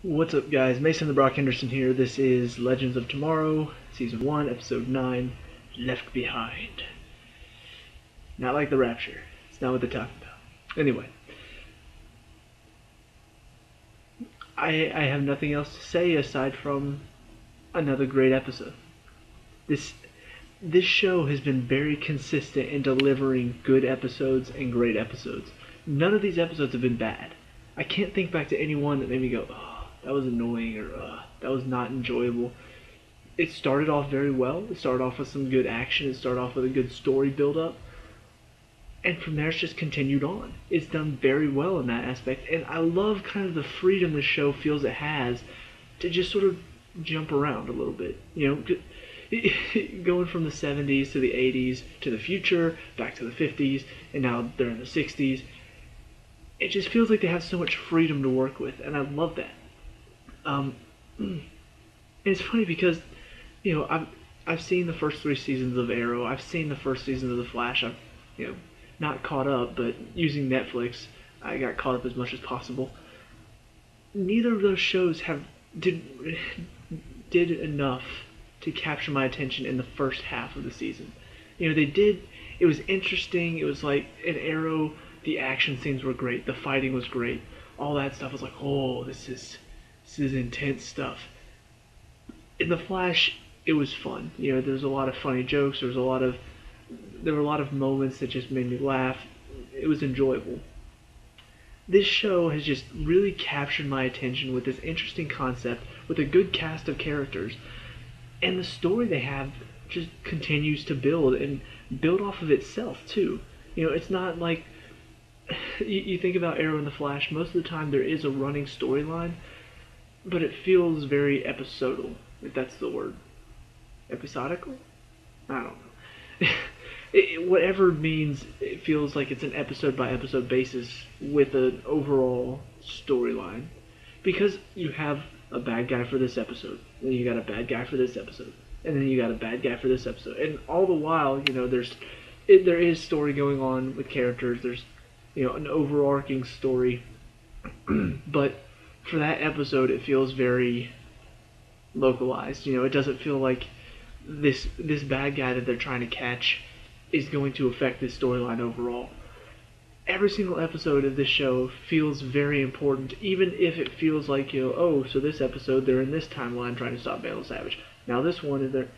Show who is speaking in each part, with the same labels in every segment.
Speaker 1: What's up, guys? Mason the Brock Henderson here. This is Legends of Tomorrow, Season 1, Episode 9, Left Behind. Not like the Rapture. It's not what they're talking about. Anyway, I have nothing else to say aside from another great episode. This show has been very consistent in delivering good episodes and great episodes. None of these episodes have been bad. I can't think back to any one that made me go, oh, that was annoying, or that was not enjoyable. It started off very well. It started off with some good action. It started off with a good story build-up. And from there, it's just continued on. It's done very well in that aspect. And I love kind of the freedom the show feels it has to just sort of jump around a little bit. You know, going from the 70s to the 80s to the future, back to the 50s, and now they're in the 60s. It just feels like they have so much freedom to work with, and I love that. And it's funny because, you know, I've seen the first 3 seasons of Arrow. I've seen the first season of The Flash. I've, you know, not caught up, but using Netflix, I got caught up as much as possible. Neither of those shows did enough to capture my attention in the first half of the season. You know, they did. It was interesting. It was like an Arrow. The action scenes were great. The fighting was great. All that stuff was like, oh, this is intense stuff. In The Flash, it was fun. You know, there was a lot of funny jokes. There were a lot of moments that just made me laugh. It was enjoyable. This show has just really captured my attention with this interesting concept, with a good cast of characters, and the story they have just continues to build and build off of itself too. You know, it's not like you think about Arrow and The Flash. Most of the time there is a running storyline, but it feels very episodal, if that's the word. Episodical? I don't know. Whatever it means, it feels like it's an episode by episode basis with an overall storyline. Because you have a bad guy for this episode, then you got a bad guy for this episode, and then you got a bad guy for this episode. And all the while, you know, there is story going on with characters. There's, you know, an overarching story. But for that episode, it feels very localized. You know, it doesn't feel like this bad guy that they're trying to catch is going to affect this storyline overall. Every single episode of this show feels very important, even if it feels like, you know, oh, so this episode they're in this timeline trying to stop Vandal Savage. Now this one is there,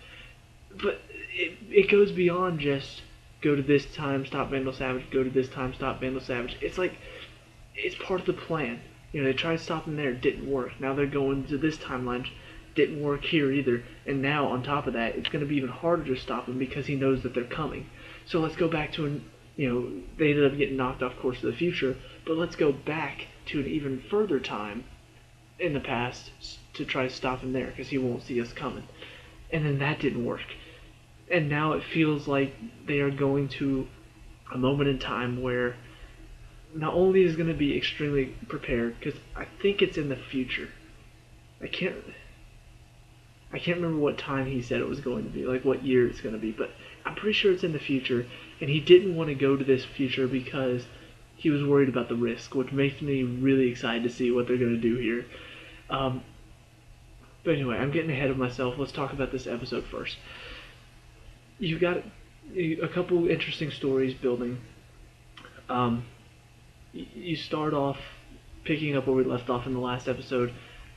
Speaker 1: but it goes beyond just go to this time, stop Vandal Savage, go to this time, stop Vandal Savage. It's like, it's part of the plan. You know, they tried to stop him there, didn't work. Now they're going to this timeline, didn't work here either. And now, on top of that, it's going to be even harder to stop him because he knows that they're coming. So let's go back to you know, they ended up getting knocked off course of the future, but let's go back to an even further time in the past to try to stop him there because he won't see us coming. And then that didn't work. And now it feels like they are going to a moment in time where not only is going to be extremely prepared, because I think it's in the future. I can't remember what time he said it was going to be, like what year it's going to be, but I'm pretty sure it's in the future, and he didn't want to go to this future because he was worried about the risk, which makes me really excited to see what they're going to do here. But anyway, I'm getting ahead of myself. Let's talk about this episode first. You've got a couple interesting stories building. You start off picking up where we left off in the last episode.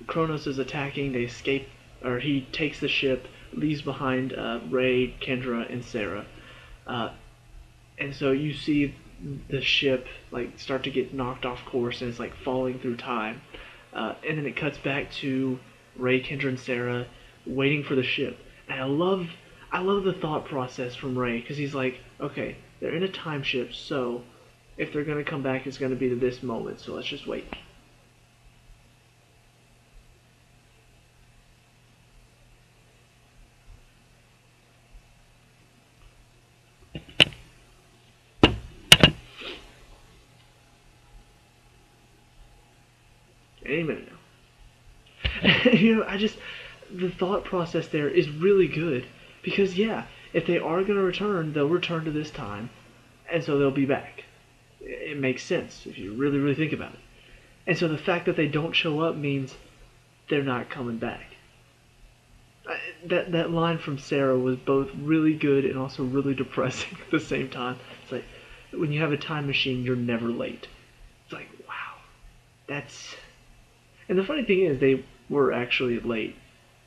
Speaker 1: Kronos is attacking, they escape, or he takes the ship, leaves behind Ray, Kendra, and Sarah. And so you see the ship like start to get knocked off course, and it's like falling through time. And then it cuts back to Ray, Kendra, and Sarah waiting for the ship. And I love the thought process from Ray, because he's like, okay, they're in a time ship, so if they're going to come back, it's going to be to this moment, so let's just wait. Any minute now. You know, the thought process there is really good, because yeah, if they are going to return, they'll return to this time, and so they'll be back. It makes sense if you really, really think about it. And so the fact that they don't show up means they're not coming back. That line from Sarah was both really good and also really depressing at the same time. It's like, when you have a time machine, you're never late. It's like, wow, that's... And the funny thing is, they were actually late.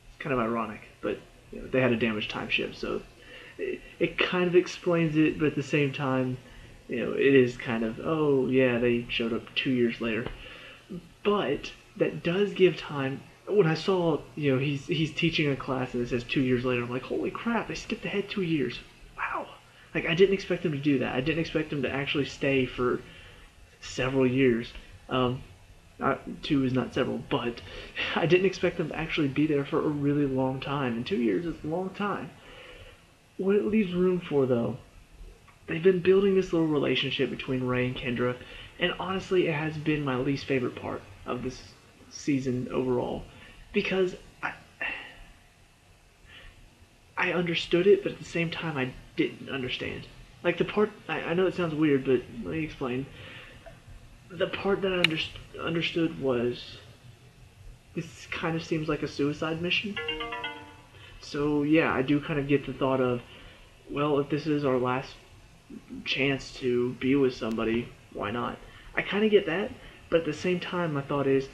Speaker 1: It's kind of ironic, but they had a damaged time ship, so it kind of explains it, but at the same time, it is kind of, oh yeah, they showed up 2 years later. But that does give time. When I saw, he's teaching a class and it says 2 years later, I'm like, holy crap, they skipped ahead 2 years. Wow. Like, I didn't expect them to do that. I didn't expect them to actually stay for several years. Two is not several, but I didn't expect them to actually be there for a really long time. And 2 years is a long time. What it leaves room for, though, they've been building this little relationship between Ray and Kendra, and honestly, it has been my least favorite part of this season overall, because I understood it, but at the same time, I didn't understand. Like, the part, I know it sounds weird, but let me explain. The part that I understood was, this kind of seems like a suicide mission. So yeah, I do kind of get the thought of, well, if this is our last chance to be with somebody, why not? I kind of get that, but at the same time, my thought is,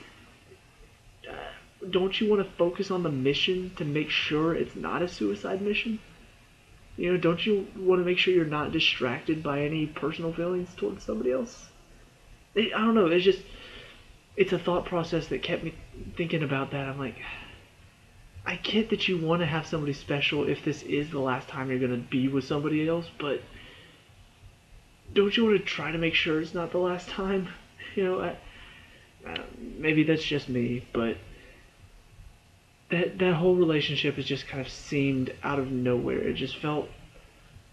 Speaker 1: don't you want to focus on the mission to make sure it's not a suicide mission? Don't you want to make sure you're not distracted by any personal feelings towards somebody else? I don't know, it's a thought process that kept me thinking about that. I'm like, I get that you want to have somebody special if this is the last time you're going to be with somebody else, but don't you want to try to make sure it's not the last time? Maybe that's just me, but that whole relationship has just kind of seemed out of nowhere. It just felt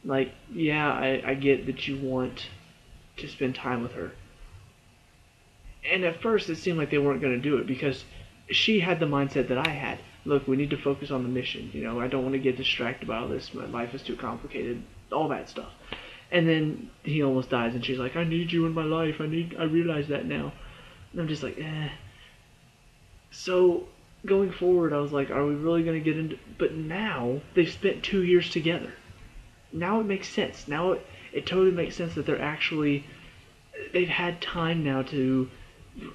Speaker 1: like, yeah, I get that you want to spend time with her. And at first it seemed like they weren't going to do it because she had the mindset that I had. Look, we need to focus on the mission. I don't want to get distracted by all this. My life is too complicated. All that stuff. And then he almost dies and she's like, I need you in my life. I realize that now. And I'm just like, eh. So going forward, I was like, are we really going to get into... But now they've spent 2 years together. Now it makes sense. Now it totally makes sense that they've had time now to...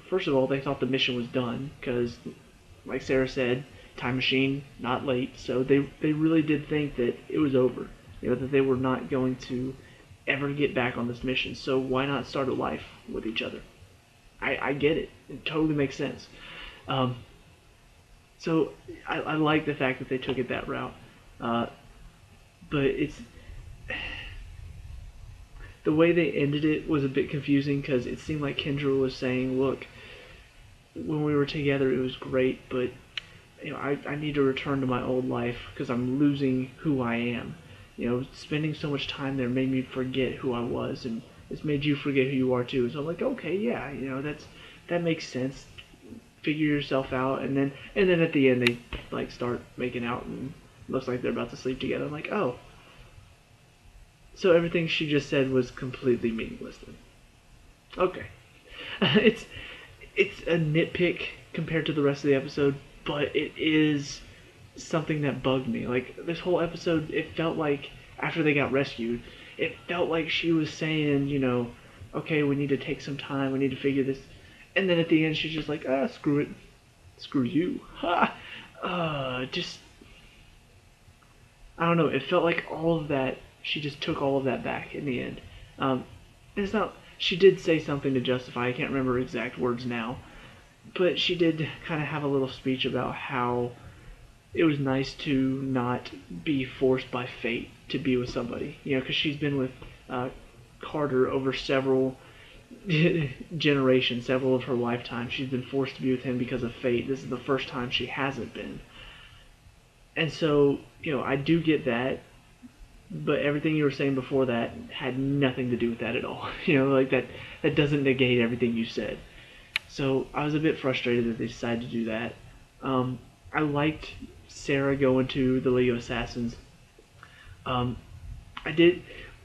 Speaker 1: First of all, they thought the mission was done because, like Sarah said, time machine, not late. So they really did think that it was over. That they were not going to ever get back on this mission. So why not start a life with each other? I get it. It totally makes sense. So I like the fact that they took it that route. But it's... The way they ended it was a bit confusing because it seemed like Kendra was saying, look, when we were together it was great, but I need to return to my old life because I'm losing who I am. Spending so much time there made me forget who I was, and it's made you forget who you are too. So I'm like, okay, yeah, that makes sense. Figure yourself out, and then at the end they start making out and looks like they're about to sleep together. I'm like, oh. So everything she just said was completely meaningless then. Okay. It's a nitpick compared to the rest of the episode, but it is something that bugged me. Like, this whole episode, it felt like, after they got rescued, it felt like she was saying, okay, we need to take some time, we need to figure this. And then at the end, she's just like, screw it. Screw you. Ha! I don't know, it felt like all of that, she just took all of that back in the end. It's not... She did say something to justify, I can't remember exact words now, but she did kind of have a little speech about how it was nice to not be forced by fate to be with somebody. Because she's been with Carter over several generations, several of her lifetimes. She's been forced to be with him because of fate. This is the first time she hasn't been. And so, I do get that. But everything you were saying before that had nothing to do with that at all. Like that doesn't negate everything you said. So I was a bit frustrated that they decided to do that. I liked Sarah going to the League of Assassins. I did...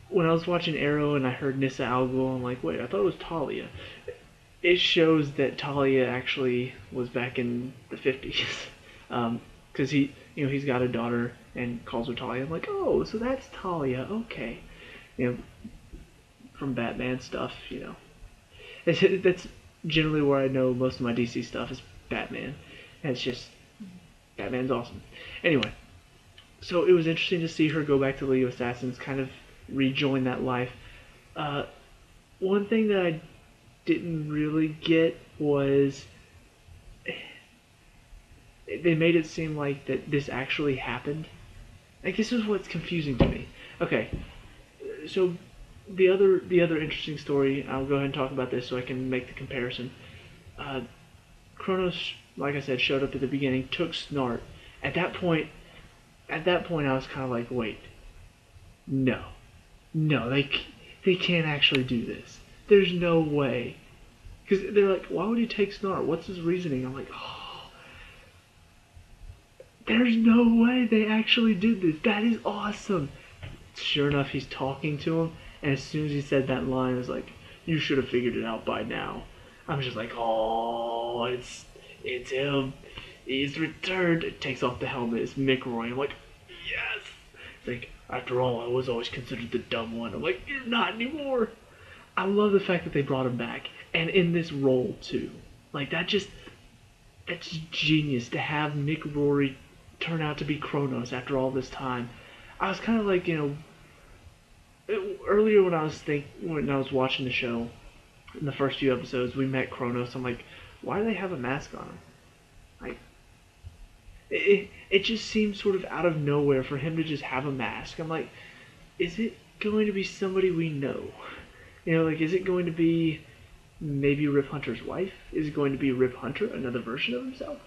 Speaker 1: When I was watching Arrow and I heard Nissa Al Ghul, I'm like, wait, I thought it was Talia. it shows that Talia actually was back in the 50s. Because he's got a daughter and calls her Talia. I'm like, oh, so that's Talia. Okay, you know, from Batman stuff. That's generally where I know most of my DC stuff is Batman. And it's just Batman's awesome. Anyway, so it was interesting to see her go back to the League of Assassins, kind of rejoin that life. Uh, One thing that I didn't really get was they made it seem like that this actually happened. Like, this is what's confusing to me. Okay, so the other interesting story, I'll go ahead and talk about this so I can make the comparison. Uh, Kronos, like I said, showed up at the beginning, took Snart. At that point, I was kind of like, wait, no, they can't actually do this. There's no way. Because they're like, why would he take Snart? What's his reasoning? I'm like, oh, there's no way they actually did this. That is awesome. Sure enough, he's talking to him, and as soon as he said that line, I was like, you should have figured it out by now. I'm just like, oh, it's him. He's returned. It takes off the helmet. It's Mick Roy. I'm like, yes. It's like, after all, I was always considered the dumb one. I'm like, you're not anymore. I love the fact that they brought him back, and in this role too. Like, that's genius to have Mick Rory turn out to be Kronos after all this time. I was kind of like, earlier when I was watching the show, in the first few episodes, we met Kronos. I'm like, why do they have a mask on him? Like, it just seems sort of out of nowhere for him to just have a mask. I'm like, is it going to be somebody we know? Like, is it going to be maybe Rip Hunter's wife? Is it going to be Rip Hunter, another version of himself?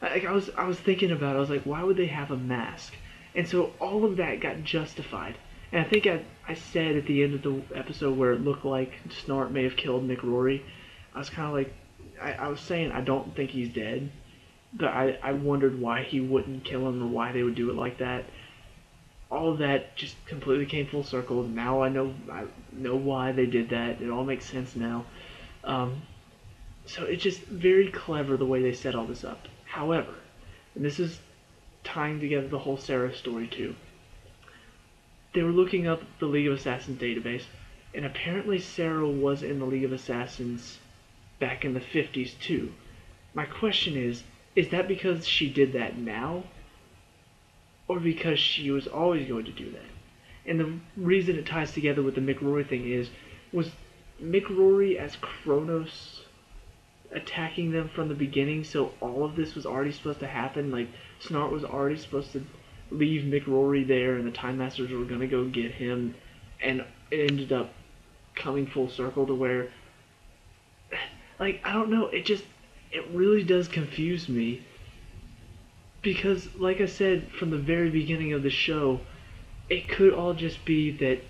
Speaker 1: I was thinking about it. I was like, why would they have a mask? And so all of that got justified. And I think I said at the end of the episode where it looked like Snart may have killed Mick Rory, I was kind of like, I was saying I don't think he's dead, but I wondered why he wouldn't kill him or why they would do it like that. All of that just completely came full circle. Now I know why they did that. It all makes sense now. So it's just very clever the way they set all this up. However, and this is tying together the whole Sarah story too, they were looking up the League of Assassins database, and apparently Sarah was in the League of Assassins back in the 50s too. My question is that because she did that now, or because she was always going to do that? And the reason it ties together with the Mick Rory thing was Mick Rory as Kronos attacking them from the beginning, so all of this was already supposed to happen. Like, Snart was already supposed to leave Mick Rory there, and the Time Masters were going to go get him, and it ended up coming full circle to where, like, I don't know, it really does confuse me, because, like I said, from the very beginning of the show, it could all just be that,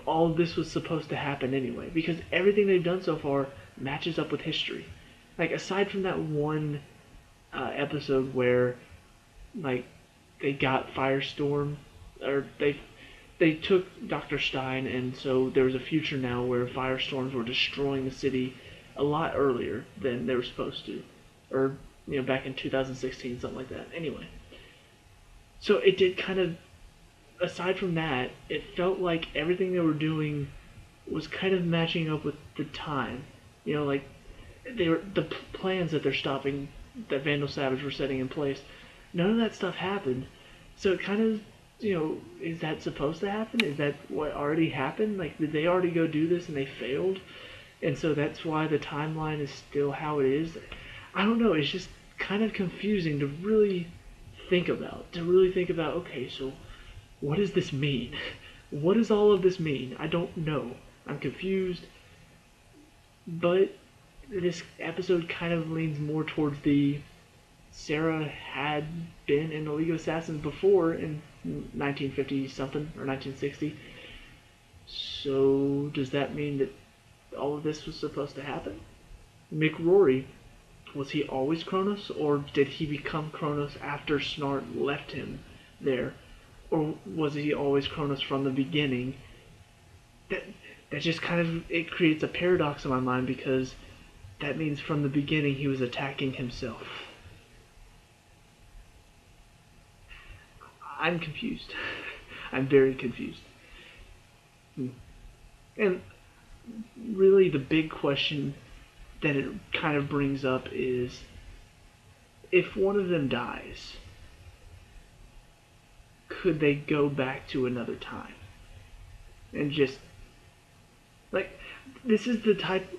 Speaker 1: all of this was supposed to happen anyway, because everything they've done so far matches up with history. Like, aside from that one episode where, like, they got Firestorm, or they took Dr. Stein, and so there's a future now where firestorms were destroying the city a lot earlier than they were supposed to, or back in 2016, something like that. Anyway, so it did kind of, aside from that, it felt like everything they were doing was kind of matching up with the time. Like, the plans that they're stopping, that Vandal Savage were setting in place, none of that stuff happened. So it kind of, is that supposed to happen? Is that what already happened? Like, did they already go do this and they failed? And so that's why the timeline is still how it is? I don't know. It's just kind of confusing to really think about. Okay, so what does this mean? What does all of this mean? I don't know. I'm confused. But this episode kind of leans more towards the Sarah had been in the League of Assassins before in 1950 something or 1960. So does that mean that all of this was supposed to happen? Mick Rory, was he always Kronos, or did he become Kronos after Snart left him there? Or was he always Kronos from the beginning? That just kind of, it creates a paradox in my mind, because that means from the beginning he was attacking himself. I'm confused. I'm very confused. And really the big question that it kind of brings up is, if one of them dies, could they go back to another time? And just like this is the type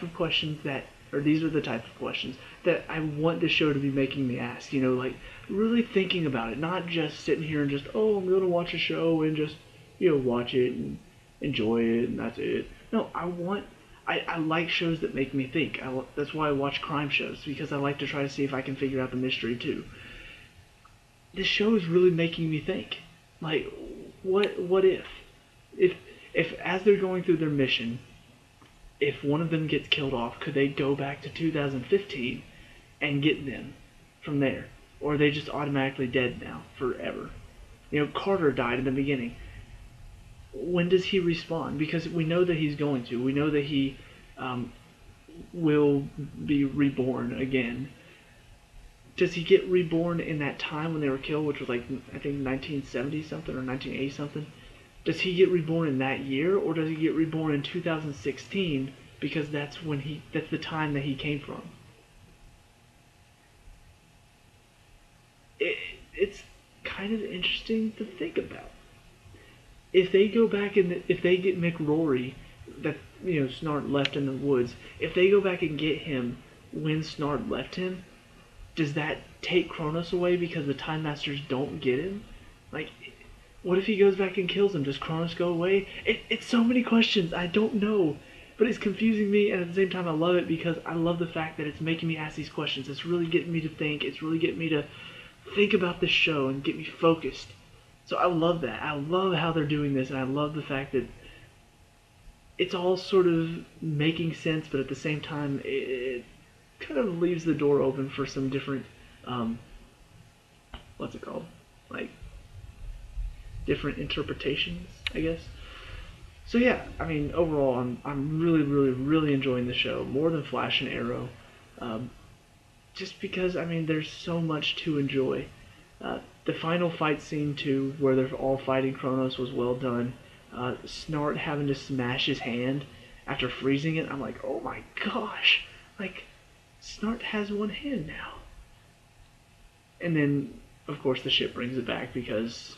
Speaker 1: of questions that, or these are the type of questions that I want the show to be making me ask, like really thinking about it, not just sitting here and just, oh, I'm going to watch a show and just, watch it and enjoy it and that's it. No, I like shows that make me think. That's why I watch crime shows, because I like to try to see if I can figure out the mystery too. This show is really making me think. Like, what if as they're going through their mission, if one of them gets killed off, could they go back to 2015 and get them from there? Or are they just automatically dead now, forever? Carter died in the beginning. When does he respawn? Because we know that he's going to. We know that he will be reborn again. Does he get reborn in that time when they were killed, which was like, I think 1970 something or 1980 something? Does he get reborn in that year, or does he get reborn in 2016 because that's the time that he came from? It's kind of interesting to think about. If they go back and if they get McRory, that Snart left in the woods, if they go back and get him when Snart left him, does that take Kronos away because the Time Masters don't get him? Like, what if he goes back and kills him? Does Kronos go away? It's so many questions. I don't know. But it's confusing me, and at the same time I love it because I love the fact that it's making me ask these questions. It's really getting me to think. It's really getting me to think about this show and get me focused. So I love that. I love how they're doing this, and I love the fact that it's all sort of making sense, but at the same time it kind of leaves the door open for some different, what's it called? Like, different interpretations, I guess. So yeah, I mean, overall, I'm really, really, really enjoying the show, more than Flash and Arrow, just because, I mean, there's so much to enjoy. The final fight scene, too, where they're all fighting Kronos, was well done. Snart having to smash his hand after freezing it, I'm like, oh my gosh, like, Snart has one hand now. And then, of course, the ship brings it back because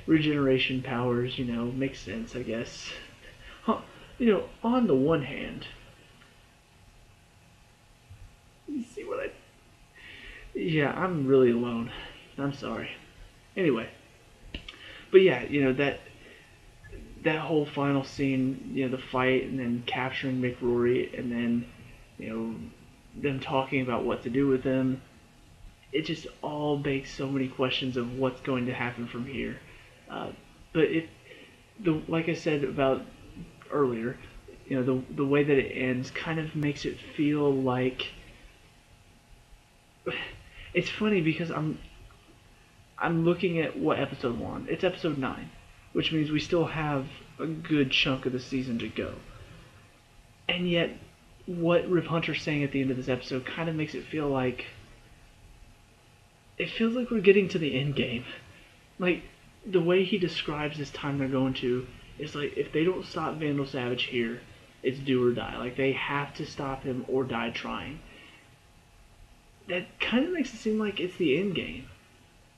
Speaker 1: regeneration powers, makes sense, I guess. On the one hand, you see what I... Yeah, I'm really alone. I'm sorry. Anyway. But yeah, that whole final scene, the fight, and then capturing McRory, and then, them talking about what to do with him, it just all begs so many questions of what's going to happen from here. But like I said about earlier, the way that it ends kind of makes it feel like... It's funny because I'm looking at what episode 1. It's episode 9, which means we still have a good chunk of the season to go. And yet, what Rip Hunter's saying at the end of this episode kind of makes it feel like... It feels like we're getting to the end game. Like, the way he describes this time they're going to is like, if they don't stop Vandal Savage here, it's do or die. Like, they have to stop him or die trying. That kind of makes it seem like it's the end game.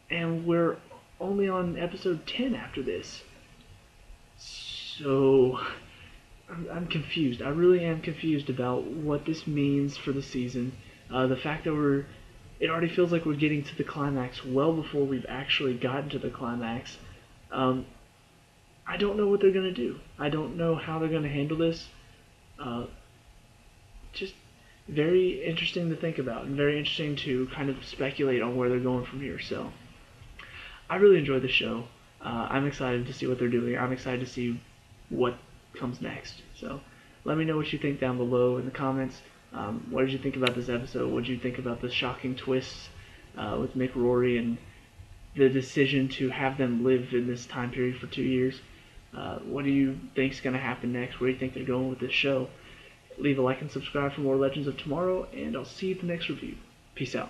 Speaker 1: And we're only on episode 10 after this. So, I'm confused. I really am confused about what this means for the season. The fact that it already feels like we're getting to the climax well before we've actually gotten to the climax. I don't know what they're going to do. I don't know how they're going to handle this. Just very interesting to think about, and very interesting to kind of speculate on where they're going from here. So, I really enjoyed the show. I'm excited to see what they're doing. I'm excited to see what comes next. So, let me know what you think down below in the comments. What did you think about this episode? What did you think about the shocking twists with McRory and the decision to have them live in this time period for 2 years? What do you think is going to happen next? Where do you think they're going with this show? Leave a like and subscribe for more Legends of Tomorrow, and I'll see you in the next review. Peace out.